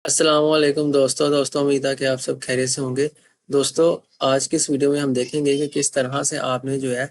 अस्सलाम वालेकुम दोस्तों उम्मीद है कि आप सब खैरियत से होंगे। दोस्तों, आज की इस वीडियो में हम देखेंगे कि किस तरह से आपने जो है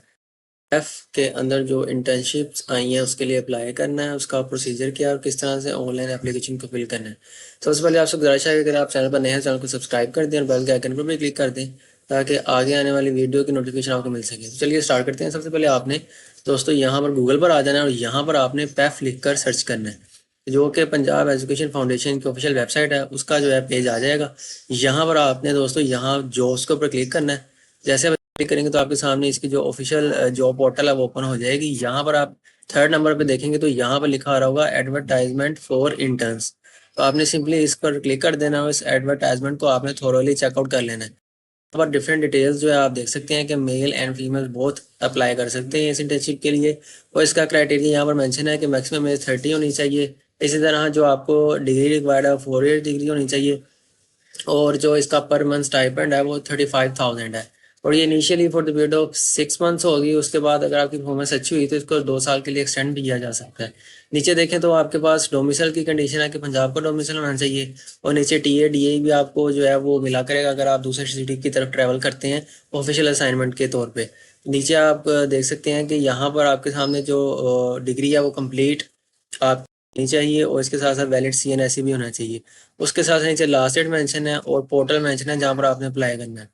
एफ के अंदर जो इंटर्नशिप्स आई हैं उसके लिए अप्लाई करना है, उसका प्रोसीजर क्या है और किस तरह से ऑनलाइन एप्लीकेशन को फिल करना है। सबसे पहले आपसे गुजारिश है कि अगर आप चैनल पर नए हैं, चैनल को सब्सक्राइब कर दें और बेल के आइकन पर भी क्लिक कर दें ताकि आगे आने वाली वीडियो की नोटिफिकेशन आपको मिल सके। तो चलिए स्टार्ट करते हैं। सबसे पहले आपने दोस्तों यहाँ पर गूगल पर आ जाना है और यहाँ पर आपने पैफ लिख कर सर्च करना है, जो कि पंजाब एजुकेशन फाउंडेशन की ऑफिशियल वेबसाइट है, उसका जो है पेज आ जाएगा। यहाँ पर आपने दोस्तों यहाँ जॉब्स के ऊपर क्लिक करना है। जैसे आप क्लिक करेंगे तो आपके सामने इसकी जो ऑफिशियल जॉब पोर्टल है वो ओपन हो जाएगी। यहाँ पर आप थर्ड नंबर पे देखेंगे तो यहाँ पर लिखा आ रहा होगा एडवर्टाइजमेंट फॉर इंटर्न्स। तो आपने सिंपली इस पर क्लिक कर देना है। इस एडवर्टाइजमेंट को आपने थोरोली चेकआउट कर लेना है। यहाँ पर डिफरेंट डिटेल्स जो है आप देख सकते हैं कि male and female both apply कर सकते हैं इस इंटर्नशिप के लिए। और इसका क्राइटेरिया यहाँ पर मेंशन है कि मैक्सिमम एज 30 होनी चाहिए। इसी तरह जो आपको डिग्री रिक्वायर्ड है 4 ईयर डिग्री होनी चाहिए। और जो इसका पर मंथ स्टाइपेंड है वो 35,000 है। और ये initially for the period of 6 months होगी। उसके बाद अगर आपकी परफॉर्मेंस अच्छी हुई तो इसको 2 साल के लिए एक्सटेंड भी किया जा सकता है। नीचे देखें तो आपके पास डोमिसाइल की कंडीशन है कि पंजाब का डोमिसाइल होना चाहिए। और नीचे TA DA भी आपको जो है वो मिला करेगा अगर आप दूसरे सिटी की तरफ ट्रैवल करते हैं ऑफिशियल असाइनमेंट के तौर पे। नीचे आप देख सकते हैं कि यहाँ पर आपके सामने जो डिग्री है वो कंप्लीट आप नहीं चाहिए और इसके साथ साथ वैलिड CNSE भी होना चाहिए। उसके साथ नीचे लास्ट डेट मेंशन है और पोर्टल मेंशन है जहाँ पर आपने अप्लाई करना है।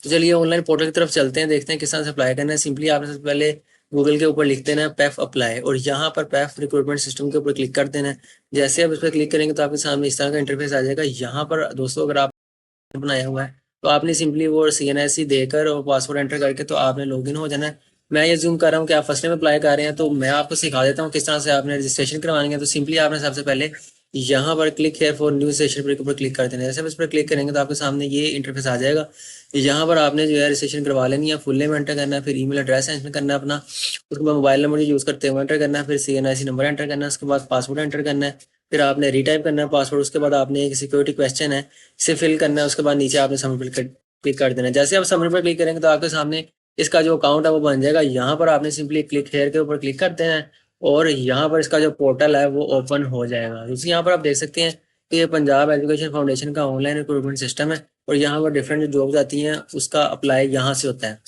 तो चलिए ऑनलाइन पोर्टल की तरफ चलते हैं, देखते हैं किस तरह से अप्लाई करना है। सिंपली आपने सबसे पहले गूगल के ऊपर लिख देना है पैफ अप्लाई और यहाँ पर पैफ रिक्रूटमेंट सिस्टम के ऊपर क्लिक कर देना है। जैसे आप इस पर क्लिक करेंगे तो आपके सामने इस तरह का इंटरफेस आ जाएगा। यहाँ पर दोस्तों अगर आप बनाया हुआ है तो आपने सिंपली वो CNSE देकर और पासवर्ड एंटर करके तो आपने लॉगिन हो जाना है। मैं ये जूम कर रहा हूँ कि आप फर्स्ट टाइम अप्लाई कर रहे हैं तो मैं आपको सिखा देता हूँ किस तरह से आपने रजिस्ट्रेशन करवानी है। तो सिंपली आपने सबसे पहले यहाँ पर click here for new session पर ऊपर क्लिक कर देना है। जैसे आप इस पर क्लिक करेंगे तो आपके सामने ये इंटरफेस आ जाएगा। यहाँ पर आपने जो है रजिस्ट्रेशन करवा लेनी है। फुल नेम एंटर करना है, फिर ईमेल एड्रेस एंटर करना है अपना, उसके बाद मोबाइल नंबर जो यूज़ करते हैं वो एंटर करना है, फिर CNIC नंबर एंटर करना है, उसके बाद पासवर्ड एंटर करना है, फिर आपने रीटाइप करना है पासवर्ड। उसके बाद आपने एक सिक्योरिटी क्वेश्चन है इसे फिल करना है। उसके बाद नीचे आपने सबमिट पर क्लिक कर देना है। जैसे आप सबमिट पर क्लिक करेंगे तो आपके सामने इसका जो अकाउंट है वो बन जाएगा। यहाँ पर आपने सिंपली क्लिक हेयर के ऊपर क्लिक कर देना है और यहाँ पर इसका जो पोर्टल है वो ओपन हो जाएगा। दूसरी यहाँ पर आप देख सकते हैं कि ये पंजाब एजुकेशन फाउंडेशन का ऑनलाइन रिक्रूटमेंट सिस्टम है और यहाँ पर डिफरेंट जो जॉब्स आती हैं उसका अप्लाई यहाँ से होता है।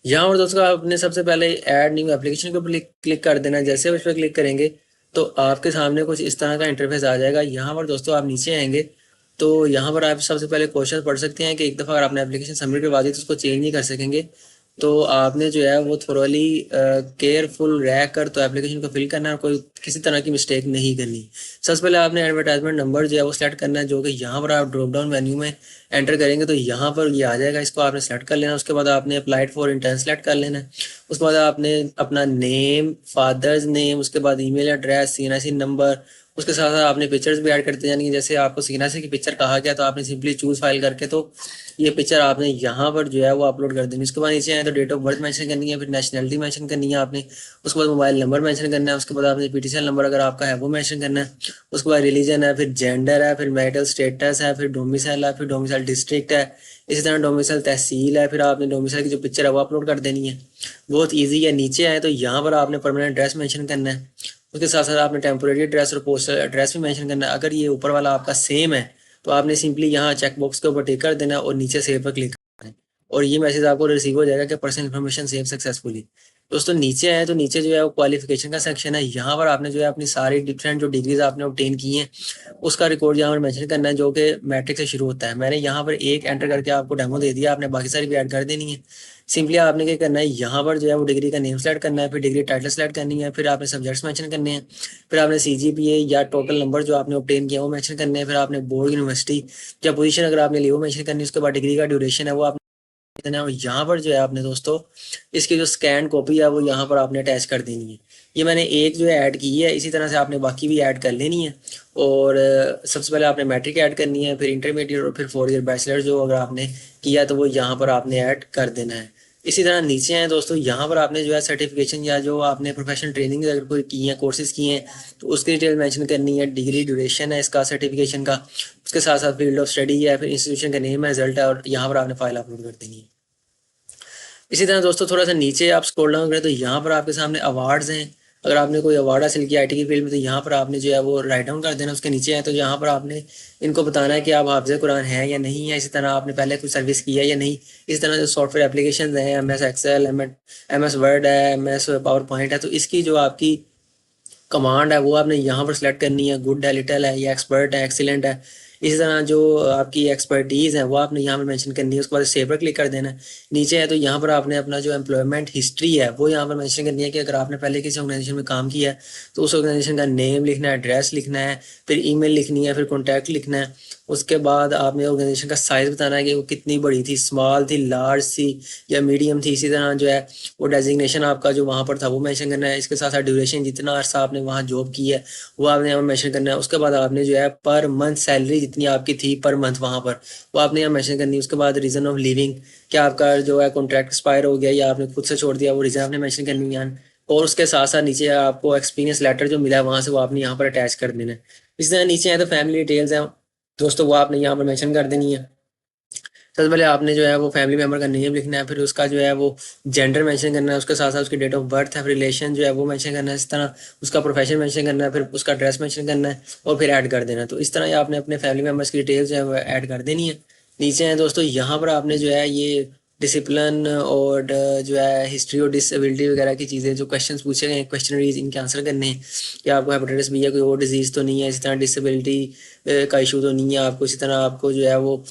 यहाँ पर दोस्तों आपने सबसे पहले ऐड न्यू एप्लीकेशन के ऊपर क्लिक कर देना है। जैसे आप इस पर क्लिक करेंगे तो आपके सामने कुछ इस तरह का इंटरफेस आ जाएगा। यहाँ पर दोस्तों आप नीचे आएंगे तो यहाँ पर आप सबसे पहले क्वेश्चन पढ़ सकते हैं कि एक दफ़ा अगर आपने एप्लीकेशन सबमिट करवा दी तो उसको चेंज नहीं कर सकेंगे। तो आपने जो है वो थोरली केयरफुल रह कर तो एप्लीकेशन को फिल करना है और कोई किसी तरह की मिस्टेक नहीं करनी। सबसे पहले आपने एडवर्टाइजमेंट नंबर जो है वो सेलेक्ट करना है, जो कि यहाँ पर आप ड्रॉप डाउन मेन्यू में एंटर करेंगे तो यहाँ पर ये आ जाएगा। इसको आपने सेलेक्ट कर लेना। उसके बाद आपने अप्लाइड फॉर इंटर्न सेलेक्ट कर लेना है। उसके बाद आपने अपना नेम, फादर्स नेम, उसके बाद ईमेल एड्रेस, CNIC नंबर, उसके साथ साथ आपने पिक्चर्स भी ऐड करते जानी है। जैसे आपको CNIC की पिक्चर कहा गया तो आपने सिंपली चूज फाइल करके तो ये पिक्चर आपने यहाँ पर जो है वो अपलोड कर देनी। उसके बाद नीचे आए तो डेट ऑफ बर्थ मेंशन करनी है, फिर नेशनलिटी मेंशन करनी है आपने। उसके बाद मोबाइल नंबर मेंशन करना है। उसके बाद आपने PTCL नंबर अगर आपका है वो मेंशन करना है। उसके बाद रिलीजन है, फिर जेंडर है, फिर मैरिटल स्टेटस है, फिर डोमिसाइल है, फिर डोमिसाइल डिस्ट्रिक्ट है, इसी तरह डोमिसाइल तहसील है। फिर आपने डोमिसाइल की जो पिक्चर है वो अपलोड कर देनी है। बहुत ईजी है। नीचे आए तो यहाँ पर आपने परमानेंट एड्रेस मेंशन करना है। उसके साथ साथ आपने टेम्पोरेरी एड्रेस और पोस्टल एड्रेस भी मेंशन करना है। अगर ये ऊपर वाला आपका सेम है तो आपने सिंपली यहाँ चेक बॉक्स के ऊपर टिक कर देना और नीचे सेव पर क्लिक करना है और ये मैसेज आपको रिसीव हो जाएगा कि पर्सनल इन्फॉर्मेशन सेव सक्सेसफुली। दोस्तों नीचे आए तो नीचे जो है वो क्वालिफिकेशन का सेक्शन है। यहाँ पर आपने जो है अपनी सारी डिफरेंट जो डिग्रीज आपने ऑब्टेन की हैं उसका रिकॉर्ड यहाँ पर मेंशन करना है, जो कि मैट्रिक से शुरू होता है। मैंने यहाँ पर एक एंटर करके आपको डेमो दे दिया, आपने बाकी सारी भी ऐड कर देनी है। सिंपली आपने क्या करना है, यहाँ पर जो है वो डिग्री का नेम सेलेक्ट करना है, फिर डिग्री टाइटल सेलेक्ट करनी है, फिर आपने सब्जेक्ट्स मेंशन करने हैं, फिर आपने CGPA या टोटल नंबर जो आपने ऑब्टेन किया वो मेंशन करने हैं, फिर आपने बोर्ड, यूनिवर्सिटी या पोजीशन अगर आपने ली वो मेंशन करनी है। उसके बाद डिग्री का ड्यूरेशन है वो आपने देना है और यहाँ पर जो है आपने दोस्तों इसकी जो स्कैन कॉपी है वो यहाँ पर आपने अटैच कर देनी है। ये मैंने एक जो है ऐड की है, इसी तरह से आपने बाकी भी ऐड कर लेनी है। और सबसे पहले आपने मैट्रिक ऐड करनी है, फिर इंटरमीडिएट और फिर 4 ईयर बैचलर जो अगर आपने किया तो वो यहाँ पर आपने ऐड कर देना है। इसी तरह नीचे हैं दोस्तों, यहाँ पर आपने जो है सर्टिफिकेशन या जो आपने प्रोफेशनल ट्रेनिंग अगर कोई की है, कोर्सेज किए हैं तो उसकी डिटेल मेंशन करनी है, डिग्री ड्यूरेशन है इसका सर्टिफिकेशन का, उसके साथ साथ फील्ड ऑफ स्टडी है, फिर इंस्टीट्यूशन का नेम है, रिजल्ट है और यहाँ पर आपने फाइल अपलोड कर देनी है। इसी तरह दोस्तों थोड़ा सा नीचे आप स्क्रॉल डाउन करें तो यहाँ पर आपके सामने अवार्ड्स हैं। अगर आपने कोई अवार्ड हासिल किया आईटी की फील्ड में तो यहाँ पर आपने जो है वो राइट डाउन कर देना। उसके नीचे है तो यहाँ पर आपने इनको बताना है कि आप हाफ़िज़ कुरान हैं या नहीं है। इसी तरह आपने पहले कोई सर्विस की है या नहीं। इसी तरह जो सॉफ्टवेयर एप्लीकेशन हैं, M S Excel, M S Word है, एम एस पावर पॉइंट है, तो इसकी जो आपकी कमांड है वो आपने यहाँ पर सेलेक्ट करनी है। गुड है, लिटिल है, या एक्सपर्ट है, एक्सीलेंट है। इसी तरह जो आपकी एक्सपर्टीज़ है वो आपने यहाँ पर मेंशन करनी है। उसके बाद सेव पर क्लिक कर देना है। नीचे है तो यहाँ पर आपने अपना जो एम्प्लॉयमेंट हिस्ट्री है वो यहाँ पर मेंशन करनी है कि अगर आपने पहले किसी ऑर्गेनाइजेशन में काम किया है तो उस ऑर्गेनाइजेशन का नेम लिखना है, एड्रेस लिखना है, फिर ईमेल लिखनी है, फिर कॉन्टैक्ट लिखना है। उसके बाद आपने ऑर्गेनाइजेशन का साइज़ बताना है कि वो कितनी बड़ी थी, स्मॉल थी, लार्ज थी या मीडियम थी। इसी तरह जो है वो डेजिग्नेशन आपका जो वहाँ पर था वो मेंशन करना है। इसके साथ साथ ड्यूरेशन, जितना अर्सा आपने वहाँ जॉब की है वो आपने यहाँ मेंशन करना है। उसके बाद आपने जो है पर मंथ सैलरी जितनी आपकी थी पर मंथ वहाँ पर वो आपने यहाँ मेंशन करनी है। उसके बाद रीज़न ऑफ लिविंग, क्या आपका जो है कॉन्ट्रैक्ट एक्सपायर हो गया या आपने खुद से छोड़ दिया, वो रीज़न आपने मेंशन करनी है। और उसके साथ साथ नीचे आपको एक्सपीरियंस लेटर जो मिला है वहाँ से वो आपने यहाँ पर अटैच कर देना है। इस तरह नीचे है तो फैमिली डिटेल्स हैं दोस्तों, वो आपने यहाँ पर मेंशन कर देनी है। सबसे पहले आपने जो है वो फैमिली मेम्बर का नेम लिखना है, फिर उसका जो है वो जेंडर मेंशन करना है, उसके साथ साथ उसकी डेट ऑफ बर्थ है, फिर रिलेशन जो है वो मेंशन करना है। इस तरह उसका प्रोफेशन मेंशन करना है, फिर उसका एड्रेस मेंशन करना है और फिर ऐड कर देना है। तो इस तरह आपने अपने फैमिली मेम्बर्स की डिटेल्स जो है वो ऐड कर देनी है। नीचे है दोस्तों यहाँ पर आपने जो है ये डिसिप्लिन और जो है हिस्ट्री और डिसेबिलिटी वगैरह की चीज़ें जो क्वेश्चंस पूछे गए हैं, क्वेश्चनरीज, इनके आंसर करने हैं कि आपको हेपेटाइटिस बी या कोई और डिजीज़ तो नहीं है, इसी तरह डिसेबिलिटी का इशू तो नहीं है आपको, इसी तरह आपको जो है वो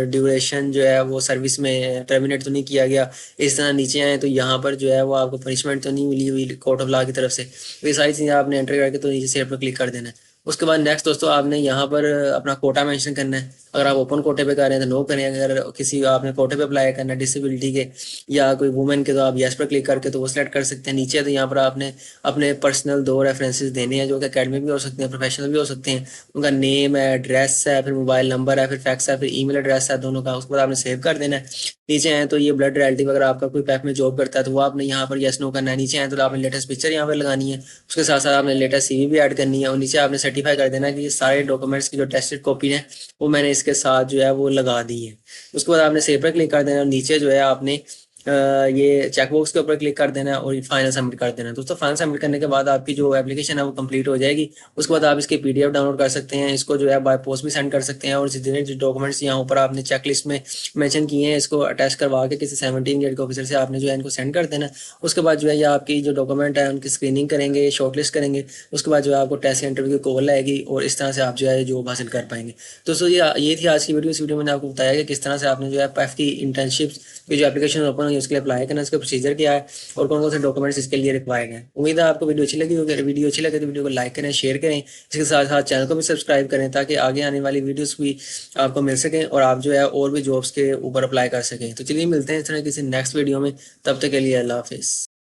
ड्यूरेशन जो है वो सर्विस में टर्मिनेट तो नहीं किया गया। इस तरह नीचे आए तो यहाँ पर जो है वो आपको पनिशमेंट तो नहीं मिली हुई कोर्ट ऑफ लॉ की तरफ से। ये सारी चीज़ें आपने एंटर करके तो नीचे सेव पर क्लिक कर देना है। उसके बाद नेक्स्ट दोस्तों आपने यहाँ पर अपना कोटा मेंशन करना है। अगर आप ओपन कोटे पे कर रहे हैं तो नो करें, अगर किसी आपने कोटे पे अप्लाई करना है डिसेबिलिटी के या कोई वुमेन के तो आप येस पर क्लिक करके तो वो सिलेक्ट कर सकते हैं। नीचे तो यहाँ पर आपने अपने पर्सनल 2 रेफरेंसेस देने हैं जो कि अकेडमिक भी हो सकते हैं, प्रोफेशनल भी हो सकते हैं। उनका नेम है, एड्रेस है, फिर मोबाइल नंबर है, फिर फैक्स है, फिर ईमेल एड्रेस है दोनों का। उसके बाद आपने सेव कर देना है। नीचे आए तो ये ब्लड रिलेटिव अगर आपका कोई पैक में जॉब करता है तो वो आपने यहाँ पर येस नो करना है। नीचे आए तो आपने लेटेस्ट पिक्चर यहाँ पर लगानी है, उसके साथ साथ आपने लेटेस्ट सीवी भी ऐड करनी है और नीचे आपने सर्टिफाई कर देना है कि ये सारे डॉक्यूमेंट्स की जो टेस्टेड कॉपी है वो मैंने इसके साथ जो है वो लगा दी है। उसके बाद आपने सेव पर क्लिक कर देना और नीचे जो है आपने ये चेकबॉक्स के ऊपर क्लिक कर देना है और फाइनल सबमिट कर देना है। दोस्तों फाइनल सबमिट करने के बाद आपकी जो एप्लीकेशन है वो कंप्लीट हो जाएगी। उसके बाद आप इसके पीडीएफ डाउनलोड कर सकते हैं, इसको जो है बाय पोस्ट भी सेंड कर सकते हैं और जितने जो डॉक्यूमेंट्स यहाँ ऊपर आपने चेक लिस्ट में मेंशन किए हैं इसको अटैच करवा के किसी 17 ग्रेड के ऑफिसर से आपने जो है इनको सेंड कर देना। उसके बाद जो है ये आपकी जो डॉक्यूमेंट है उनकी स्क्रीनिंग करेंगे, शॉर्टलिस्ट करेंगे। उसके बाद जो है आपको टेस्ट इंटरव्यू की कॉल आएगी और इस तरह से आप जो है जॉब हासिल कर पाएंगे। दोस्तों ये थी आज की वीडियो। इस वीडियो में मैंने आपको बताया कि किस तरह से आपने जो है एफ की इंटर्नशिप की जो एप्लीकेशन ओपन हुई उसके लिए अप्लाई करना, इसका प्रोसीजर क्या है और कौन कौन से डॉक्यूमेंट्स इसके लिए रिक्वायर्ड हैं। उम्मीद है आपको वीडियो अच्छी लगी होगी। अगर वीडियो अच्छी लगे तो वीडियो को लाइक करें, शेयर करें, इसके साथ साथ चैनल को भी सब्सक्राइब करें ताकि आगे आने वाली वीडियोस भी आपको मिल सकें और आप जो है और भी जॉब्स के ऊपर अप्लाई कर सकें। तो चलिए मिलते हैं इस तरह किसी नेक्स्ट वीडियो में, तब तक के लिए अल्लाह हाफिज़।